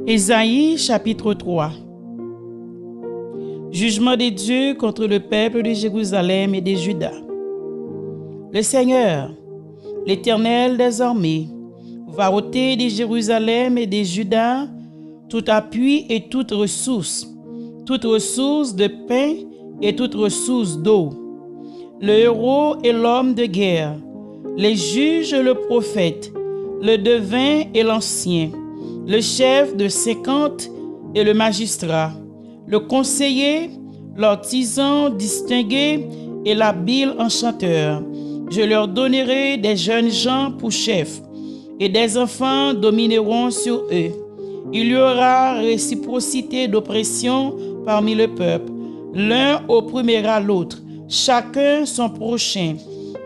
Ésaïe chapitre 3. Jugement de Dieu contre le peuple de Jérusalem et de Juda. Le Seigneur, l'Éternel des armées, va ôter de Jérusalem et de Juda tout appui et toute ressource de pain et toute ressource d'eau. Le héros et l'homme de guerre, les juges et le prophète, le devin et l'ancien, le chef de 50 et le magistrat, le conseiller, l'artisan distingué et l'habile enchanteur. Je leur donnerai des jeunes gens pour chefs, et des enfants domineront sur eux. Il y aura réciprocité d'oppression parmi le peuple. L'un opprimera l'autre, chacun son prochain.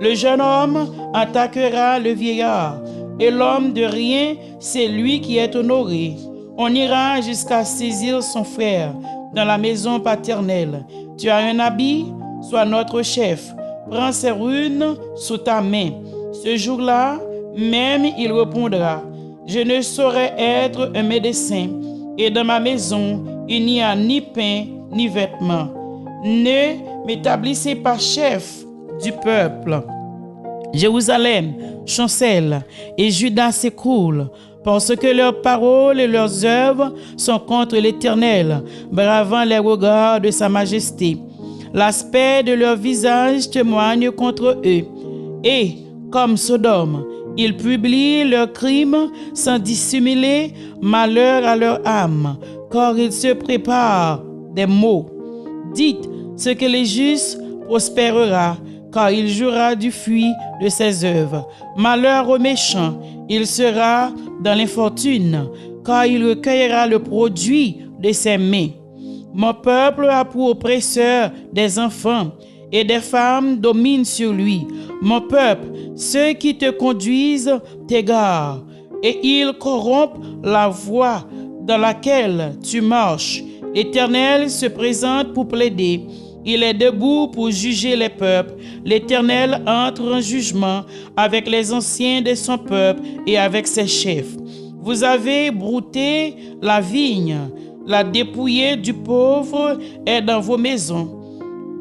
Le jeune homme attaquera le vieillard, et l'homme de rien, c'est lui qui est honoré. On ira jusqu'à saisir son frère dans la maison paternelle. Tu as un habit, sois notre chef. Prends ses runes sous ta main. Ce jour-là, même il répondra, je ne saurais être un médecin, et dans ma maison, il n'y a ni pain ni vêtements. Ne m'établissez pas chef du peuple. Jérusalem chancelle et Juda s'écroule, parce que leurs paroles et leurs œuvres sont contre l'Éternel, bravant les regards de sa majesté. L'aspect de leur visage témoigne contre eux. Et, comme Sodome, ils publient leurs crimes sans dissimuler, malheur à leur âme, car ils se préparent des maux. Dites ce que les justes prospérera, car il jouera du fruit de ses œuvres. Malheur au méchant, il sera dans l'infortune, car il recueillera le produit de ses mains. Mon peuple a pour oppresseur des enfants, et des femmes dominent sur lui. Mon peuple, ceux qui te conduisent t'égarent, et ils corrompent la voie dans laquelle tu marches. L'Éternel se présente pour plaider. Il est debout pour juger les peuples. L'Éternel entre en jugement avec les anciens de son peuple et avec ses chefs. Vous avez brouté la vigne, la dépouillée du pauvre est dans vos maisons.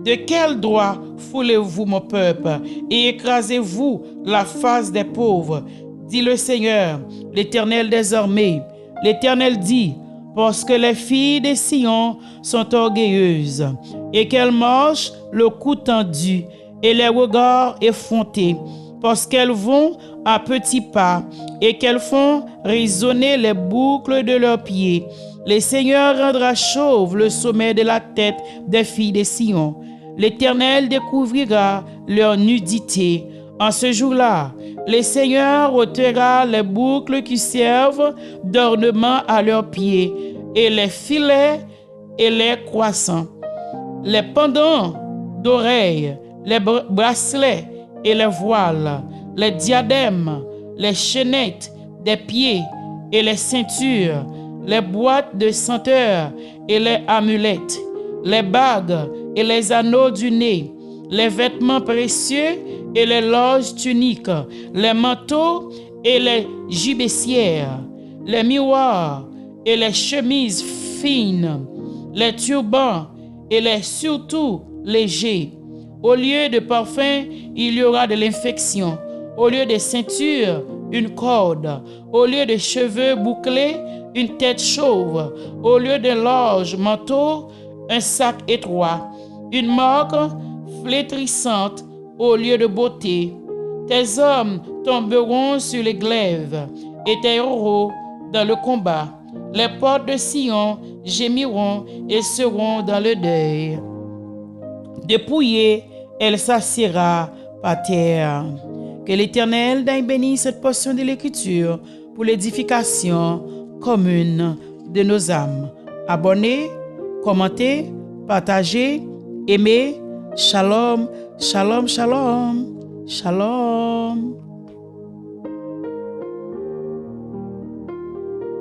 De quel droit foulez-vous mon peuple et écrasez-vous la face des pauvres? Dit le Seigneur, l'Éternel des armées. L'Éternel dit, parce que les filles de Sion sont orgueilleuses et qu'elles marchent le cou tendu et les regards effrontés, parce qu'elles vont à petits pas et qu'elles font résonner les boucles de leurs pieds. Le Seigneur rendra chauve le sommet de la tête des filles de Sion. L'Éternel découvrira leur nudité. En ce jour-là, le Seigneur ôtera les boucles qui servent d'ornement à leurs pieds, et les filets et les croissants, les pendants d'oreilles, les bracelets et les voiles, les diadèmes, les chaînettes des pieds et les ceintures, les boîtes de senteurs et les amulettes, les bagues et les anneaux du nez, les vêtements précieux et les larges tuniques, les manteaux et les gibecières, les miroirs et les chemises fines, les turbans et les surtout légers. Au lieu de parfum, il y aura de l'infection. Au lieu de ceinture, une corde. Au lieu de cheveux bouclés, une tête chauve. Au lieu d'un large manteau, un sac étroit. Une marque flétrissante au lieu de beauté. Tes hommes tomberont sur les glaives et tes héros dans le combat. Les portes de Sion gémiront et seront dans le deuil. Dépouillée, elle s'assiera par terre. Que l'Éternel daigne bénir cette portion de l'Écriture pour l'édification commune de nos âmes. Abonnez, commentez, partagez, aimez. Shalom, shalom, shalom, shalom.